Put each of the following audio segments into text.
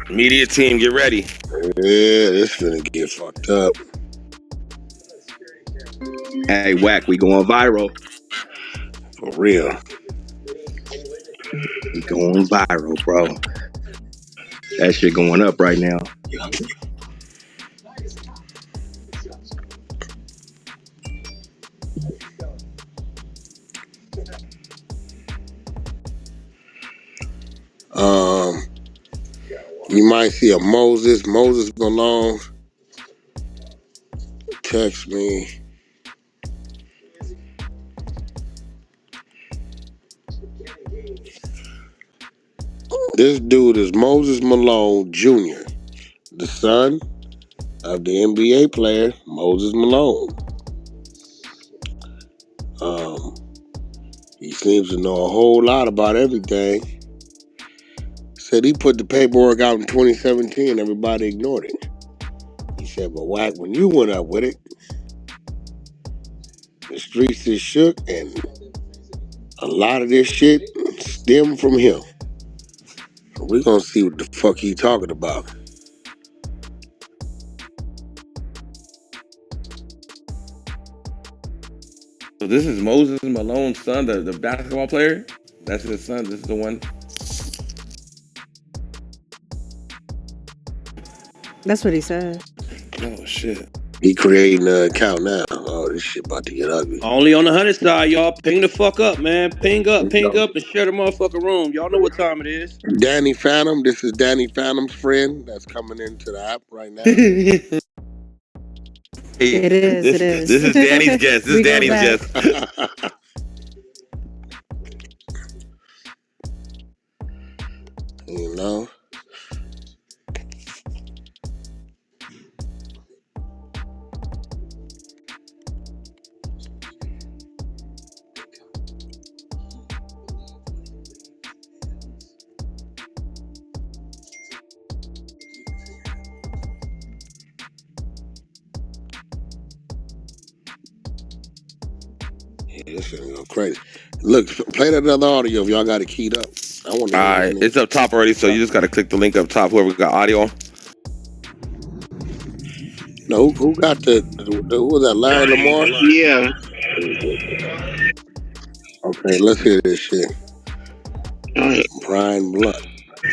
Media team, get ready. Yeah, this finna get fucked up. Hey, Wack, we going viral. For real. We going viral, bro. That shit going up right now. You might see a Moses Malone text me. This dude is Moses Malone Jr., the son of the NBA player Moses Malone. He seems to know a whole lot about everything. Said he put the paperwork out in 2017. Everybody ignored it. He said, but Wack, when you went up with it, the streets is shook and a lot of this shit stemmed from him. So we're gonna see what the fuck he talking about. So this is Moses Malone's son, the basketball player. That's his son. This is the one. That's what he said. Oh shit. He creating an account now. Oh, this shit about to get ugly. Only on the 100 side, y'all. Ping the fuck up, man. Ping up, and share the motherfucking room. Y'all know what time it is. Danny Phantom. This is Danny Phantom's friend that's coming into the app right now. It is. This is Danny's guest. This is Danny's guest. You know? This shit go crazy. Look, play that other audio if y'all got it keyed up. I want to. All right, it's up top already, so you just got to click the link up top. Whoever got audio on. No, who got who was that? Larry Lamar? Yeah. Okay, let's hear this shit. Brian Blunt.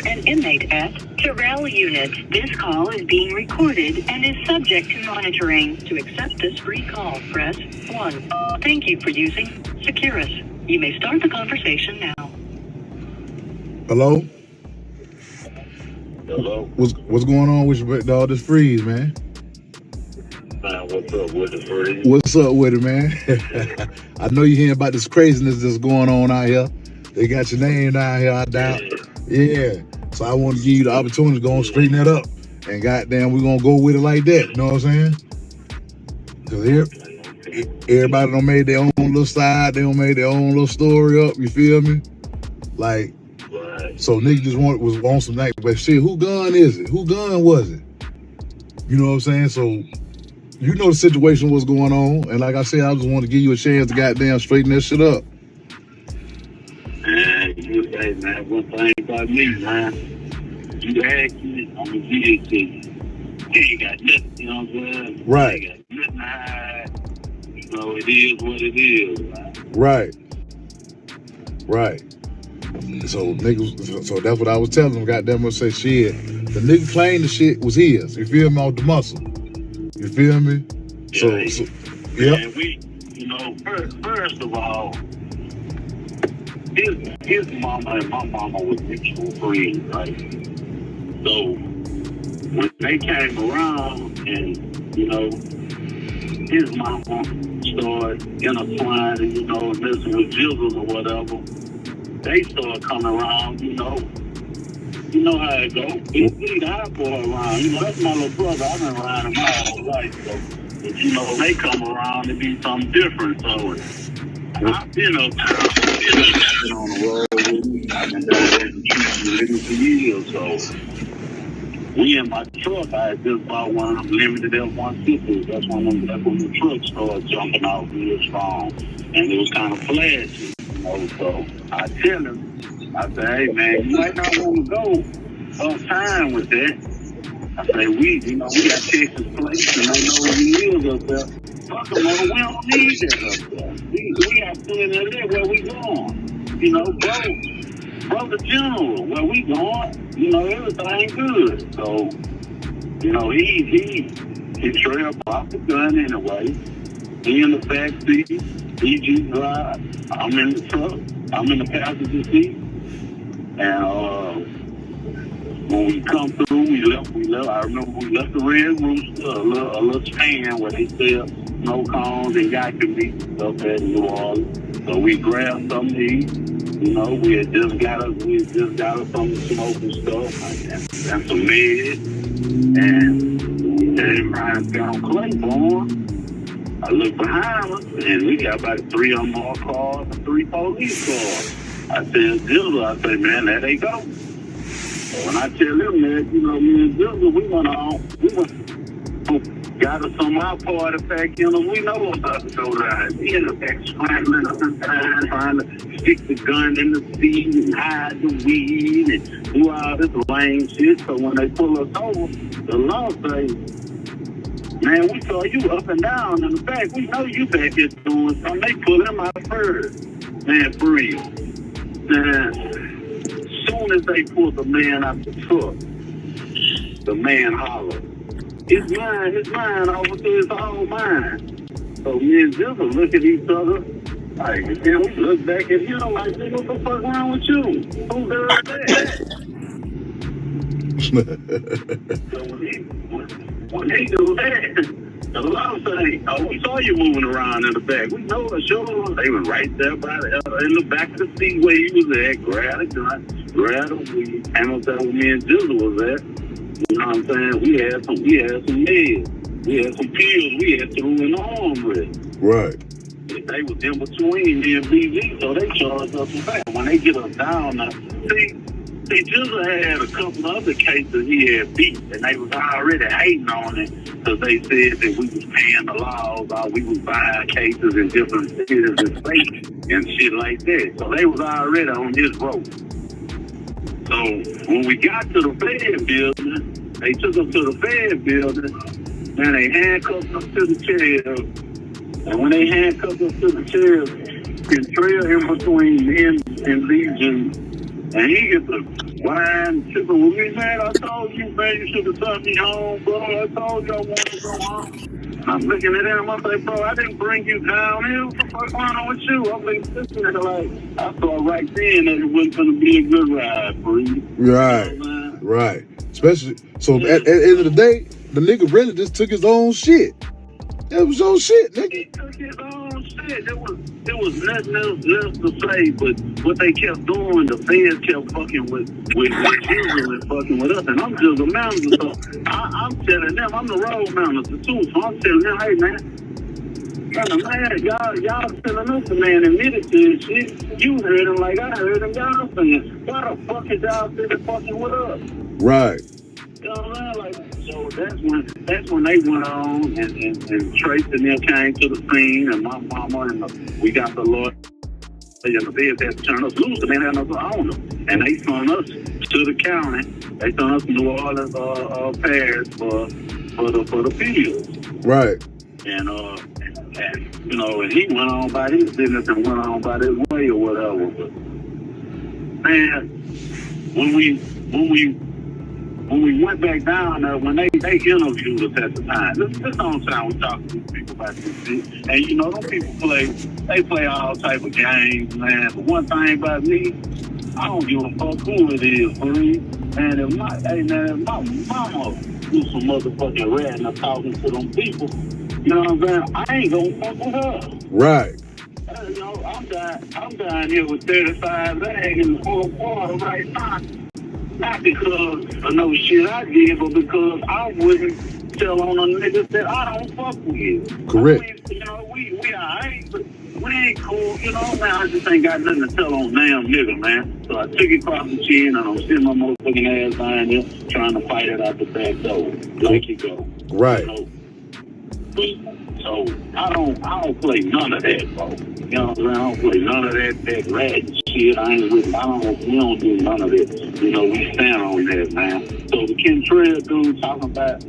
An inmate at Terrell Unit. This call is being recorded and is subject to monitoring. To accept this free call, press 1. Thank you for using Securus. You may start the conversation now. Hello? Hello? What's going on with all this freeze, man? What's up with the freeze? What's up with it, man? I know you're hearing about this craziness that's going on out here. They got your name down here, I doubt. Yeah. So I want to give you the opportunity to go and straighten that up. And goddamn, we're going to go with it like that. You know what I'm saying? Because everybody done made their own little side. They done made their own little story up. You feel me? Like, so niggas just was on some night. But shit, who gun is it? Who gun was it? You know what I'm saying? So, you know the situation was going on. And like I said, I just want to give you a chance to goddamn straighten that shit up. Hey, man, one thing about me, man. You ask me, I'm going to give it to you. You ain't got nothing, you know what I'm saying? Right. You ain't got nothing to hide. You know, it is what it is, man. Right. So niggas, so that's what I was telling them. Goddamn, I say shit. The nigga claimed the shit was his. You feel me? Off the muscle. You feel me? Yeah, so yeah. And we, you know, first of all, his mama and my mama was mutual friends, right? So when they came around and, you know, his mama started intertwining, you know, messing with jiggles or whatever, they started coming around, you know. You know how it go. He the hot boy around. You know, that's my little brother. I've been around him my whole life. So, but, you know, they come around and be something different. So, I've been on the road with him. I've been down there with him for years. So, we in my truck, I had just bought one of them limited F-150s. That's when the truck started jumping out real strong. And it was kind of flashy, you know. So, I tell him, I say, hey, man, you might not want to go on time with that. I say, we got Texas place and they know who he is up there. Fuck them, we don't need that up there. We got plenty of that where we going. You know, bro, the general, where we going, everything good. So, he straight up off the gun anyway. He in the back seat, he just drive. I'm in the truck, I'm in the passenger seat. And when we come through, we left. I remember we left the Red Rooster, a little stand where they sell snow cones and yakin meat up at New Orleans. So we grabbed something to eat. We had just got us some smoke and stuff and some meds. And we came right down Claiborne. I looked behind us and we got about 3 unmarked cars and 3 police cars. I said, Jizzle, man, there they go. When I tell them that, me and Jizzle, we got us some of our party back in them. We know what's about to go down. We ended up back scrambling up and down, trying to stick the gun in the seat and hide the weed and do all this lame shit. So when they pull us over, the law say, man, we saw you up and down in the back. We know you back here doing something. They pull him out first. Man, for real. As soon as they pulled the man out the truck, the man hollered, It's mine, officer, it's all mine. So me and Jizzle look at each other, like, then we look back at him like, what the fuck wrong with you? Who does that? So when he do that, the law say, we saw you moving around in the back. We know the show. They were right there in the back of the seat where he was at. Grabbed a gun, grabbed a weed, came up there where me and Jizzle was at. You know what I'm saying? We had some meds. We had some pills. We had through in the armrest. Right. They was in between me and BG, so they charged us with that. When they get us down now, see, Jizzle had a couple other cases he had beat, and they was already hating on it because they said that we was paying the laws, or we was buying cases in different cities and states and shit like that. So they was already on his road. So when we got to the Fed building, they took us to the Fed building, and they handcuffed us to the chair. And when they handcuffed us to the chair, Kentrell in between him and Legion, and he gets a wine tripping with me, man. I told you, man, you should have sent me home, bro. I told you I wanted to go home. I'm looking at him, I'm like, bro, I didn't bring you down here. What the fuck going on with you? I'm like, this nigga, like, I saw right then that it wasn't going to be a good ride for you. Right, you know, right. Especially, so at the end of the day, the nigga really just took his own shit. It was your shit, nigga. He took his own shit. There was nothing else left to say, but what they kept doing, the feds kept fucking with Jizzle and fucking with us. And I'm just a manager, so I'm telling them, I'm the road manager too, so I'm telling them, hey man, y'all telling us the man admitted to his shit. You heard him like I heard him, y'all saying, why the fuck is y'all sitting fucking with us? Right. You know what I'm saying? Like, so that's when they went on and Trace and them came to the scene, and my mama and we got the lawyer and the feds had to turn us loose. The man had nothing to own them, and they sent us to the county. They sent us to New Orleans Parish for the pills. Right. And and he went on by his business and went on by his way or whatever. But man, when we went back down there, when they interviewed us at the time, this the only time we talk to these people about this shit. And them people they play all type of games, man. But one thing about me, I don't give a fuck who it is, for real. And if my mama do some motherfucking ratting or talking to them people, you know what I'm saying? I ain't gonna fuck with her. Right. I'm down here with 35 bags in the fourth quarter right now. Not because of no shit I did, but because I wouldn't tell on a nigga that I don't fuck with. Correct. We alright, but we ain't cool, man. I just ain't got nothing to tell on damn nigga, man. So I took it across the chin, and I'm sitting my motherfucking ass behind here trying to fight it out the back door. Like you go. Right. So I don't play none of that, bro. You know what I'm saying? I don't play none of that rat shit. We don't do none of it. You know, we stand on that, man. So the Kentrell dude talking about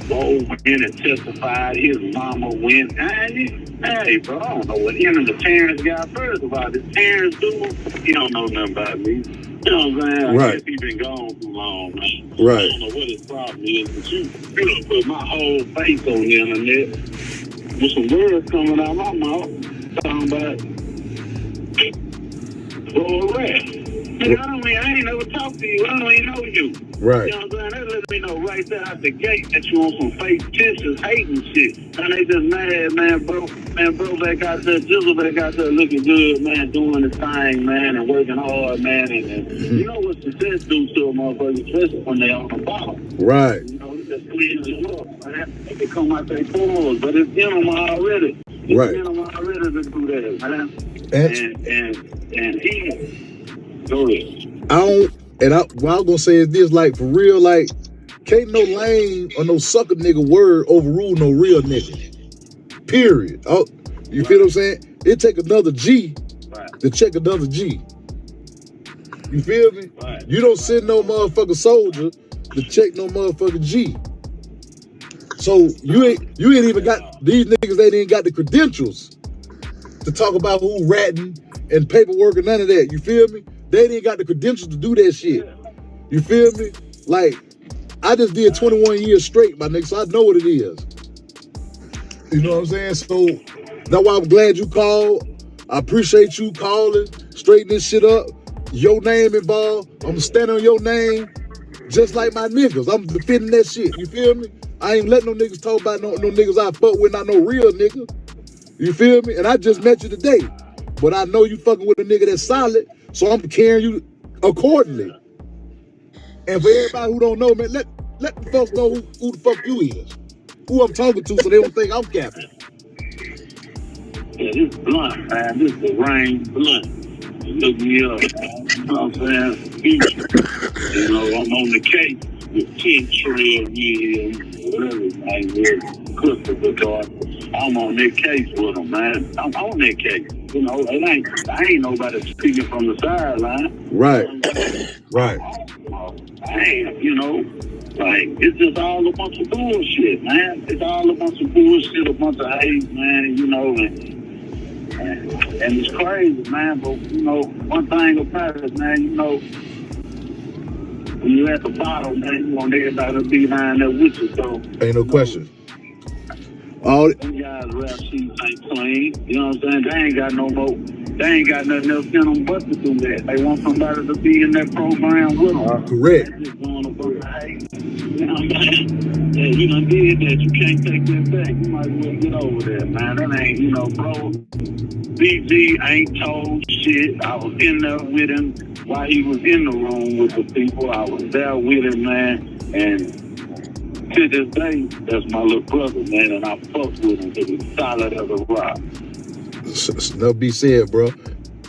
Bo went and testified, his mama went. Hey, bro, I don't know what him and the Terrence got first about. This Terrence dude, he don't know nothing about me. You know what I'm saying? Right. I guess he been gone too long, man. Right. I don't know what his problem is, but you done put my whole face on the internet with some words coming out of my mouth talking about Bo Rat. I ain't never talked to you. I don't even know you. Right. You know what I'm saying? They let me know right there out the gate that you on some fake pictures, hating shit. And they just mad, man, bro. Man, bro, back out there, Jizzle back out there looking good, man, doing his thing, man, and working hard, man. And you know what success do to a motherfucker, especially when they on the bottom. Right. You know, it just cleans it up, man. They can come out their pores, but it's in them already. Right. It's in them already to do that, man. And he... Go ahead. What I was gonna say is this, like, for real, like, can't no lame or no sucker nigga word overrule no real nigga. Period. Oh, you feel what I'm saying? It take another G to check another G. You feel me? You don't send no motherfucking soldier to check no motherfucking G. So you ain't even got, these niggas ain't even got the credentials to talk about who ratting and paperwork and none of that. You feel me? They ain't got the credentials to do that shit. You feel me? Like, I just did 21 years straight, my nigga, so I know what it is. You know what I'm saying? So that's why I'm glad you called. I appreciate you calling, straighten this shit up. Your name involved. I'm standing on your name just like my niggas. I'm defending that shit. You feel me? I ain't letting no niggas talk about no niggas I fuck with, not no real nigga. You feel me? And I just met you today. But I know you fucking with a nigga that's solid, so I'm carrying you accordingly. And for everybody who don't know, man, let the folks know who the fuck you is. Who I'm talking to so they don't think I'm capping. Yeah, this blunt, man. This is Rain Blunt. Look me up, man. You know what I'm saying? Future. You know, I'm on the case with Kentrell, whatever his name is, Clifford. I'm on that case with him, man. I'm on that case. You know, I ain't nobody speaking from the sideline. Right. Right. I ain't, you know, like, it's just all a bunch of bullshit, man. It's all a bunch of bullshit, a bunch of hate, man, you know, and it's crazy, man, but, you know, one thing about it, man, you know, when you're at the bottom, man, you want everybody to be behind that with you, so. Ain't no question. All them guys rap sheets ain't clean. You know what I'm saying? They ain't got no more. They ain't got nothing else in them but to do that. They want somebody to be in that program with them. Correct. They just going about hate. You know what I'm saying? Yeah, you done did that. You can't take that back. You might as well get over that, man. That ain't, you know, bro. BG ain't told shit. I was in there with him while he was in the room with the people. I was there with him, man. And to this day, that's my little brother, man, and I fuck with him because he's solid as a rock. Nothing be said, bro.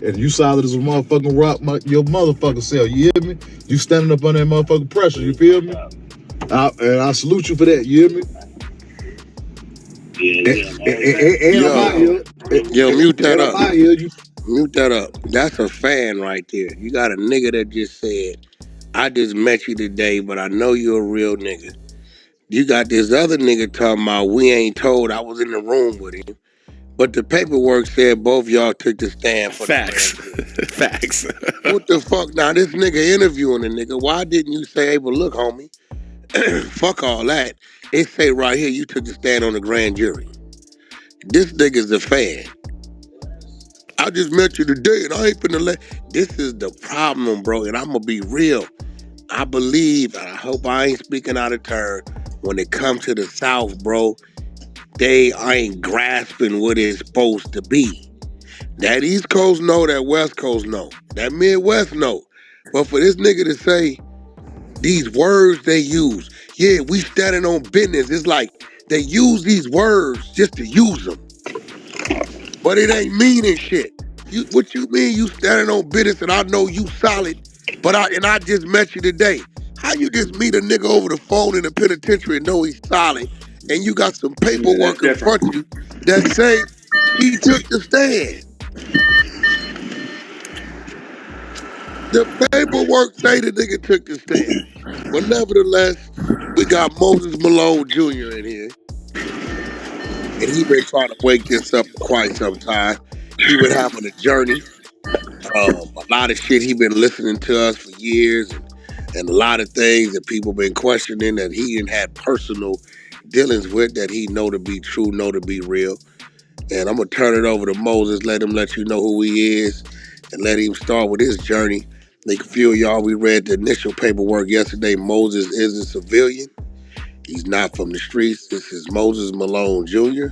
And you solid as a motherfucking rock, your motherfucking self. You hear me? You standing up under that motherfucking pressure. You feel me? And I salute you for that. You hear me? Yo, mute that up. Mute that up. That's a fan right there. You got a nigga that just said, I just met you today, but I know you're a real nigga. You got this other nigga talking about we ain't told. I was in the room with him. But the paperwork said both y'all took the stand for Facts. the Facts. What the fuck? Now this nigga interviewing a nigga. Why didn't you say, hey, but look, homie, fuck all that. It say right here you took the stand on the grand jury. This nigga's a fan. I just met you today and I ain't finna let. This is the problem, bro, and I'm gonna be real. I believe, and I hope I ain't speaking out of turn, when it comes to the South, bro, they ain't grasping what it's supposed to be. That East Coast know, that West Coast know, that Midwest know. But for this nigga to say these words they use, yeah, we standing on business, it's like they use these words just to use them. But it ain't meaning shit. What you mean you standing on business and I know you solid, but I just met you today. How you just meet a nigga over the phone in the penitentiary and know he's solid, and you got some paperwork in front of you that say He took the stand. The paperwork say the nigga took the stand. But nevertheless, we got Moses Malone Jr. in here. And he been trying to wake this up for quite some time. He been having a journey. A lot of shit he been listening to us for years, and a lot of things that people been questioning that he didn't had personal dealings with that he know to be true, know to be real. And I'm gonna turn it over to Moses, let him let you know who he is, and let him start with his journey. Like a few of y'all, we read the initial paperwork yesterday. Moses is a civilian. He's not from the streets. This is Moses Malone Jr.,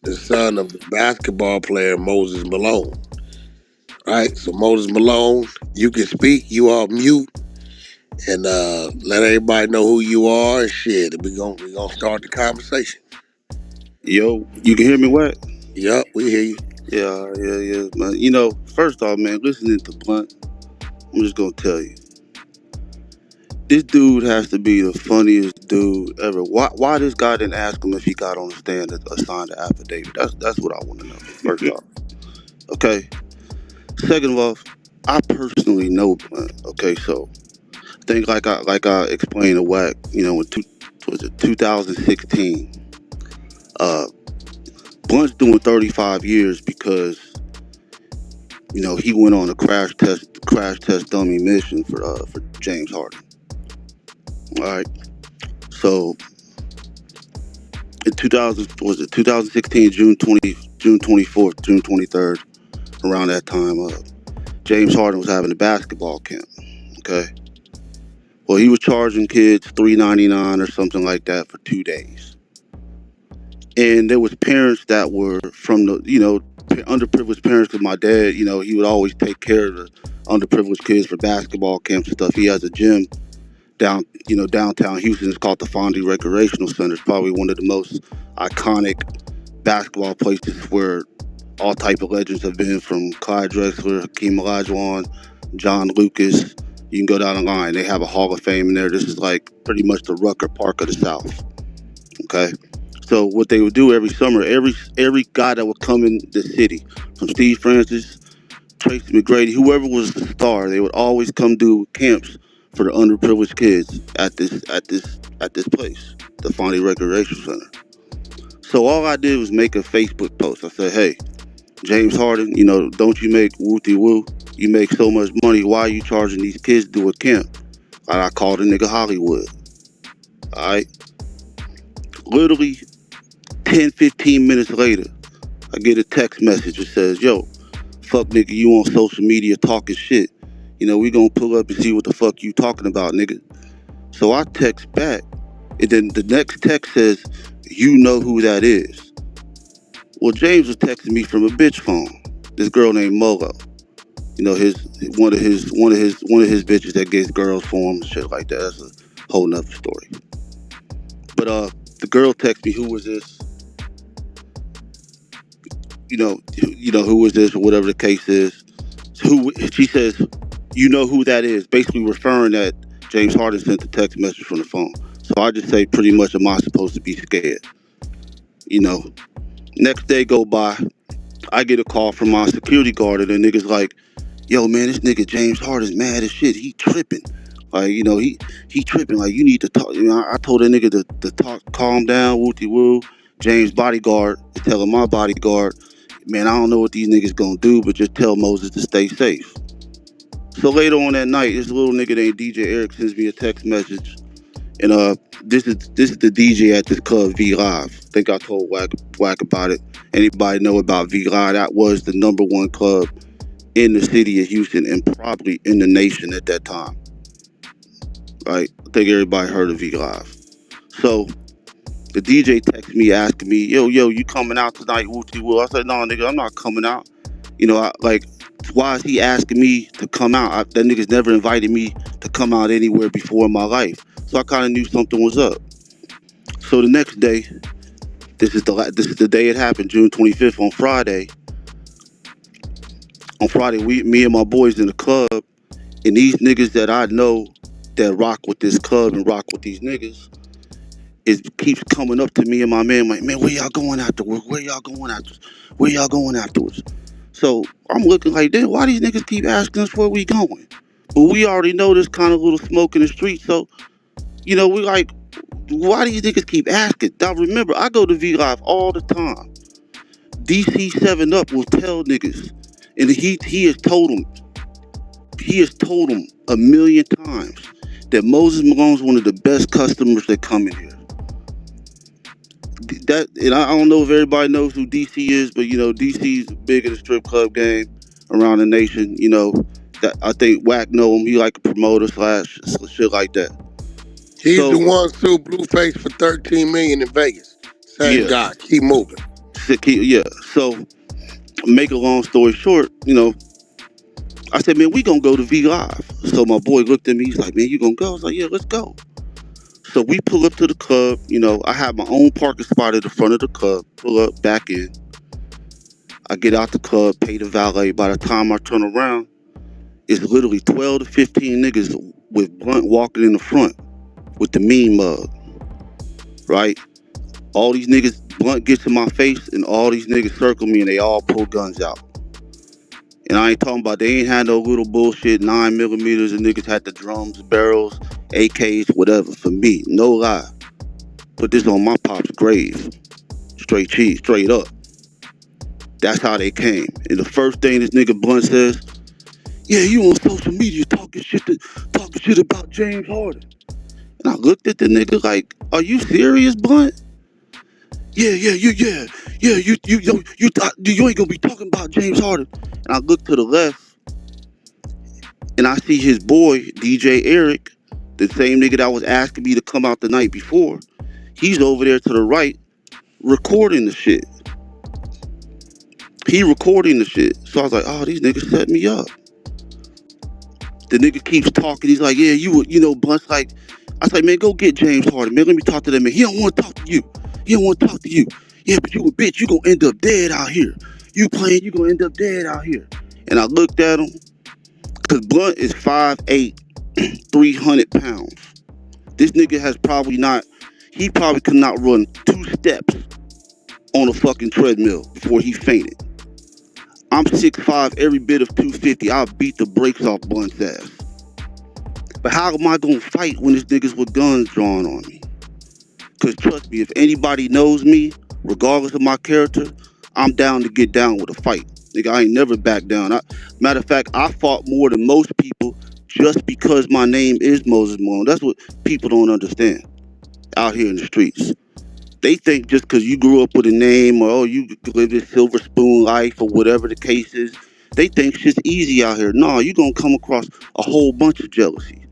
the son of the basketball player Moses Malone. All right, so Moses Malone, you can speak. You are mute, and let everybody know who you are and shit. We gonna start the conversation. Yo, you can hear me, Wack? Yup, we hear you. Yeah, man. You know, first off, man, listening to Blunt, I'm just gonna tell you, this dude has to be the funniest dude ever. Why this guy didn't ask him if he got on the stand to sign the affidavit? That's what I want to know. First off, okay. Second of all, I personally know Blunt. Okay, so I think like I explained to Wack, you know, was it 2016? Uh, Blunt's doing 35 years because you know, he went on a crash test dummy mission for James Harden. All right. So in 2016 June 24th, June 23rd, around that time, James Harden was having a basketball camp. Okay. Well, he was charging kids $3.99 or something like that for 2 days, and there was parents that were from the underprivileged parents. Because my dad, you know, he would always take care of the underprivileged kids for basketball camps and stuff. He has a gym downtown Houston. Is called the Fondy Recreational Center. It's probably one of the most iconic basketball places where all type of legends have been, from Clyde Drexler, Hakeem Olajuwon, John Lucas. You can go down the line. They have a Hall of Fame in there. This is like pretty much the Rucker Park of the South. Okay. So what they would do every summer, every guy that would come in the city, from Steve Francis, Tracy McGrady, whoever was the star, they would always come do camps for the underprivileged kids at this place, the Fondy Recreation Center. So all I did was make a Facebook post. I said, "Hey, James Harden, you know, don't you make wooty woo? You make so much money. Why are you charging these kids to do a camp?" And I called the nigga Hollywood. All right. Literally 10, 15 minutes later, I get a text message that says, "Yo, fuck nigga, you on social media talking shit. You know, we gonna pull up and see what the fuck you talking about, nigga." So I text back, and then the next text says, "You know who that is." Well, James was texting me from a bitch phone. This girl named Molo. You know, one of his bitches that gets girls for him and shit like that. That's a whole nother story. But the girl texted me, "Who was this? Who was this, or whatever the case is." Who she says, "You know who that is," basically referring that James Harden sent the text message from the phone. So I just say, pretty much, am I supposed to be scared? You know. Next day go by, I get a call from my security guard, and the nigga's like, "Yo, man, this nigga James Harden's mad as shit. He tripping. Like, you know, he tripping. Like, you need to talk." You know, I told that nigga to talk, calm down, wooty woo. James' bodyguard is telling my bodyguard, "Man, I don't know what these niggas gonna do, but just tell Moses to stay safe." So later on that night, this little nigga named DJ Eric sends me a text message, and this is the DJ at this club, V Live. I think I told Wack about it. Anybody know about V Live? That was the #1 club in the city of Houston and probably in the nation at that time. Right? I think everybody heard of V Live. So the DJ texted me asking me, yo, you coming out tonight, wooty woo? I said, "No, nigga, I'm not coming out." You know, why is he asking me to come out? That nigga's never invited me to come out anywhere before in my life. So I kind of knew something was up. So the next day, this is the day it happened, June 25th, on Friday. On Friday, me and my boys in the club, and these niggas that I know that rock with this club and rock with these niggas, it keeps coming up to me and my man, like, man, where y'all going afterwards? Where y'all going afterwards? Where y'all going afterwards? So I'm looking like, damn, why these niggas keep asking us where we going? But we already know there's kind of little smoke in the street, so, you know, we like, why do you niggas keep asking? Now remember, I go to V Live all the time. DC 7 Up will tell niggas, and he has told them a million times that Moses Malone's one of the best customers that come in here. That, and I don't know if everybody knows who DC is, but you know, DC's big in the strip club game around the nation. You know, that I think Wack know him. He like a promoter slash shit like that. He's the So one sued Blueface for $13 million in Vegas. Same yeah, guy. Keep moving. yeah. So make a long story short, you know, I said, man, we gonna go to V Live. So my boy looked at me. He's like, man, you gonna go? I was like, yeah, let's go. So we pull up to the club. You know, I have my own parking spot at the front of the club. Pull up, back in. I get out the club, pay the valet. By the time I turn around, it's literally 12 to 15 niggas with blunt walking in the front with the mean mug, right? All these niggas, blunt gets in my face, and all these niggas circle me, and they all pull guns out. And I ain't talking about, they ain't had no little bullshit 9mm, and niggas had the drums, barrels, AKs, whatever. For me, no lie. Put this on my pop's grave. Straight cheese, straight up. That's how they came. And the first thing this nigga Blunt says, yeah, you on social media talking shit about James Harden. And I looked at the nigga like, are you serious, Blunt? Yeah, you ain't gonna be talking about James Harden. And I looked to the left, and I see his boy, DJ Eric, the same nigga that was asking me to come out the night before. He's over there to the right, recording the shit. He recording the shit. So I was like, oh, these niggas set me up. The nigga keeps talking. He's like, yeah, you know, Blunt's like, I was like, man, go get James Harden, man. Let me talk to that man. He don't want to talk to you. He don't want to talk to you. Yeah, but you a bitch. You gonna end up dead out here. You playing, you gonna end up dead out here. And I looked at him, because Blunt is 5'8", 300 pounds. This nigga he probably could not run 2 steps on a fucking treadmill before he fainted. I'm 6'5", every bit of 250. I'll beat the brakes off Blunt's ass. But how am I gonna fight when there's niggas with guns drawn on me? Because trust me, if anybody knows me, regardless of my character, I'm down to get down with a fight. Nigga, I ain't never back down. Matter of fact, I fought more than most people just because my name is Moses Malone. That's what people don't understand out here in the streets. They think just because you grew up with a name, or, oh, you live this silver spoon life, or whatever the case is, they think shit's easy out here. No, you're going to come across a whole bunch of jealousy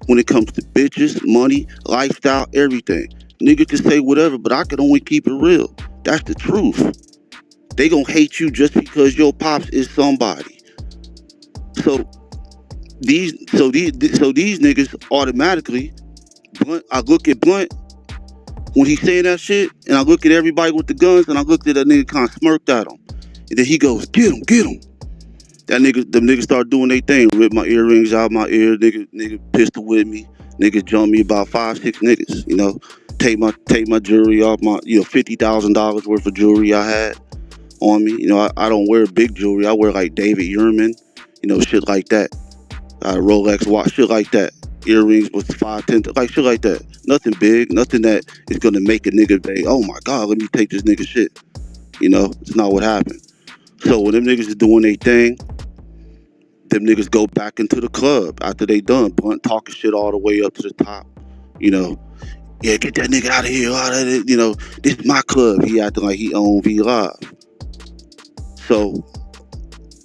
when it comes to bitches, money, lifestyle, everything. Nigga can say whatever, but I can only keep it real. That's the truth. They gonna hate you just because your pops is somebody. So these niggas automatically, Blunt, I look at Blunt when he's saying that shit, and I look at everybody with the guns, and I looked at that nigga, kind of smirked at him. And then he goes, get him. Them niggas start doing their thing, rip my earrings out my ear, nigga pistol with me, niggas jump me about 5-6 niggas, you know, take my jewelry off, my, you know, $50,000 worth of jewelry I had on me. You know, I don't wear big jewelry. I wear like David Yurman, you know, shit like that. Rolex watch, shit like that. Earrings with 5-10, like shit like that. Nothing big, nothing that is gonna make a nigga say, oh my God, let me take this nigga shit. You know, it's not what happened. So when them niggas is doing their thing, them niggas go back into the club after they done. Blunt talking shit all the way up to the top. You know, yeah, get that nigga out of here. You know, this is my club. He acting like he owned V Live. So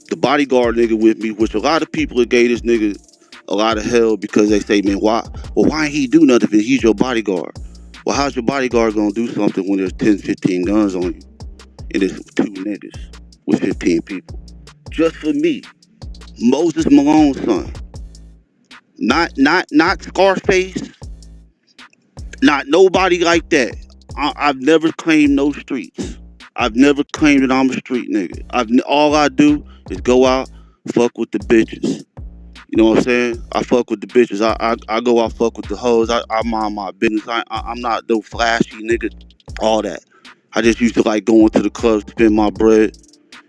the bodyguard nigga with me, which a lot of people gave this nigga a lot of hell because they say, man, why ain't he do nothing if he's your bodyguard? Well, how's your bodyguard gonna do something when there's 10, 15 guns on you? And there's 2 niggas with 15 people. Just for me. Moses Malone's son. Not Scarface. Not nobody like that. I've never claimed no streets. I've never claimed that I'm a street nigga. All I do is go out, fuck with the bitches. You know what I'm saying? I fuck with the bitches. I go out fuck with the hoes. I mind my business. I'm not no flashy nigga. All that. I just used to like going to the club, spend my bread,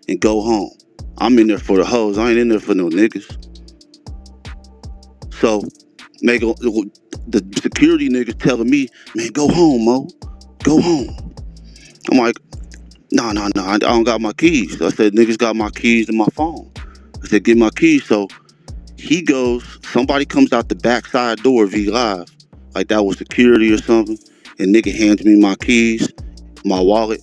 and go home. I'm in there for the hoes. I ain't in there for no niggas. So, nigga, the security niggas telling me, man, go home, Mo. Go home. I'm like, nah, I don't got my keys. I said, niggas got my keys and my phone. I said, get my keys. So he goes, somebody comes out the backside door of V Live, like that was security or something, and nigga hands me my keys, my wallet,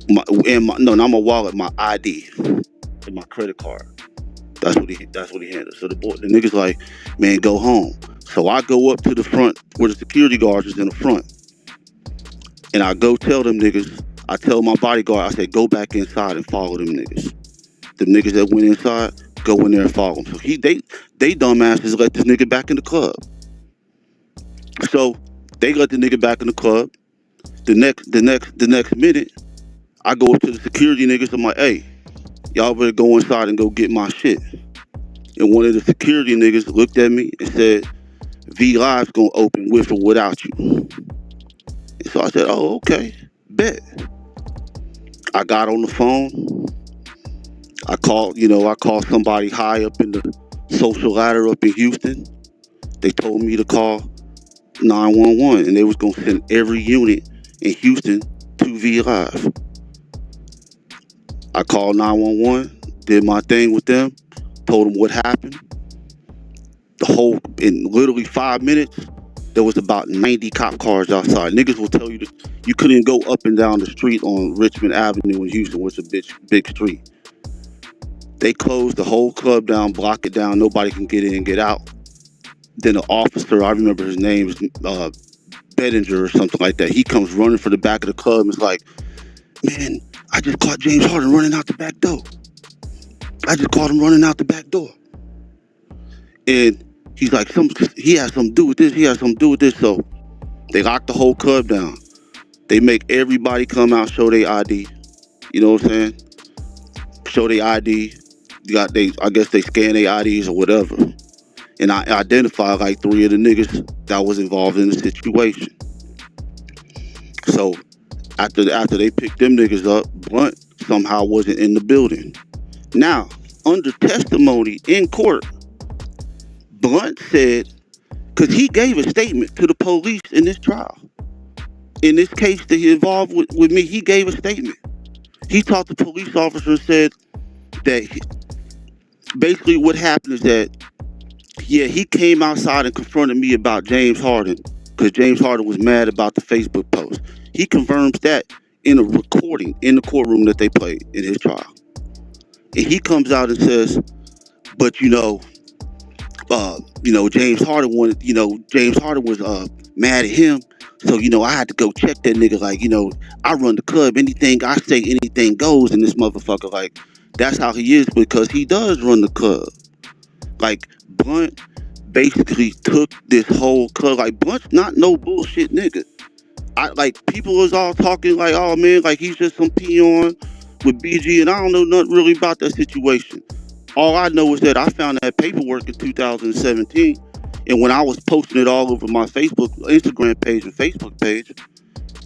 not my wallet, my ID, and my credit card. That's what he handled. So the nigga's like, man, go home. So I go up to the front where the security guards is in the front, and I go tell them niggas. I tell my bodyguard, I say, go back inside and follow them niggas. The niggas that went inside, go in there and follow him. So they dumbasses let this nigga back in the club. So they let the nigga back in the club. The next minute, I go up to the security niggas. I'm like, hey, y'all better go inside and go get my shit. And one of the security niggas looked at me and said, V Live's gonna open with or without you. And so I said, oh, okay, bet. I got on the phone. I called somebody high up in the social ladder up in Houston. They told me to call 911 and they was gonna send every unit in Houston to V Live. I called 911, did my thing with them, told them what happened. In literally 5 minutes, there was about 90 cop cars outside. Niggas will tell you that you couldn't go up and down the street on Richmond Avenue in Houston, which is a big street. They closed the whole club down, block it down, nobody can get in and get out. Then an officer, I remember his name is Bettinger or something like that. He comes running for the back of the club and is like, man, I just caught James Harden running out the back door. I just caught him running out the back door. And he's like, he has something to do with this. He has something to do with this. So they lock the whole club down. They make everybody come out, show their ID. You know what I'm saying? Show their ID. I guess they scan their IDs or whatever. And I identified like 3 of the niggas that was involved in the situation. So after they picked them niggas up, Blunt somehow wasn't in the building. Now, under testimony in court, Blunt said, because he gave a statement to the police in this trial. In this case that he involved with me, he gave a statement. He talked to police officer and said that basically what happened is that, yeah, he came outside and confronted me about James Harden because James Harden was mad about the Facebook post. He confirms that in a recording in the courtroom that they played in his trial. And he comes out and says, but James Harden was mad at him. So, I had to go check that nigga. Like, I run the club. Anything I say, anything goes. And this motherfucker, like, that's how he is because he does run the club. Like, Blunt basically took this whole club. Like, Blunt's not no bullshit nigga. People was all talking like, oh man, like he's just some peon with BG, and I don't know nothing really about that situation. All I know is that I found that paperwork in 2017, and when I was posting it all over my Instagram page and Facebook page,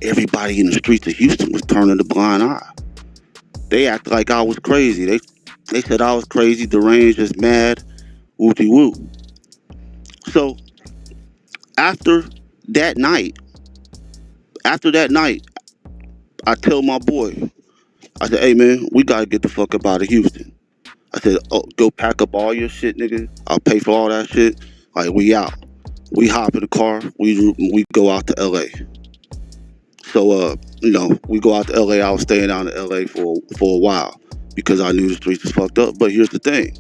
everybody in the streets of Houston was turning a blind eye. They acted like I was crazy. They said I was crazy, deranged, just mad, wooty woo. So after that night, I tell my boy, I said, hey man, we gotta get the fuck up out of Houston. I said, oh, go pack up all your shit, nigga. I'll pay for all that shit. Like, we out. We hop in the car. We go out to LA. So, we go out to LA. I was staying down in LA for a while because I knew the streets was fucked up. But here's the thing.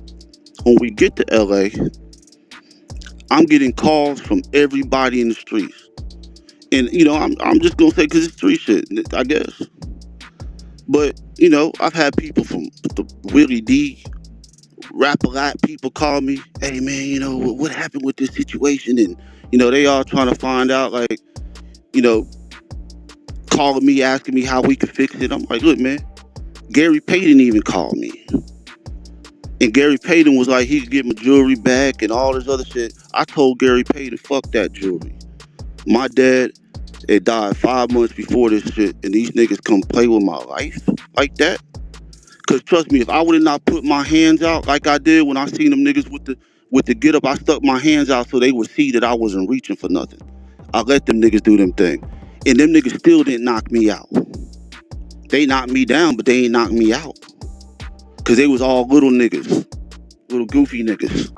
When we get to LA, I'm getting calls from everybody in the streets. And, I'm just going to say because it's street shit, I guess. But, I've had people from the Willie D, Rap-A-Lot people call me, hey man, what happened with this situation? And, they all trying to find out, like, calling me, asking me how we could fix it. I'm like, look, man, Gary Payton even called me. And Gary Payton was like, he could get my jewelry back and all this other shit. I told Gary Payton, fuck that jewelry. My dad had died 5 months before this shit, and these niggas come play with my life like that. Cause trust me, if I would have not put my hands out like I did when I seen them niggas with the get up, I stuck my hands out so they would see that I wasn't reaching for nothing. I let them niggas do them thing. And them niggas still didn't knock me out. They knocked me down, but they ain't knocked me out. Cause they was all little niggas. Little goofy niggas.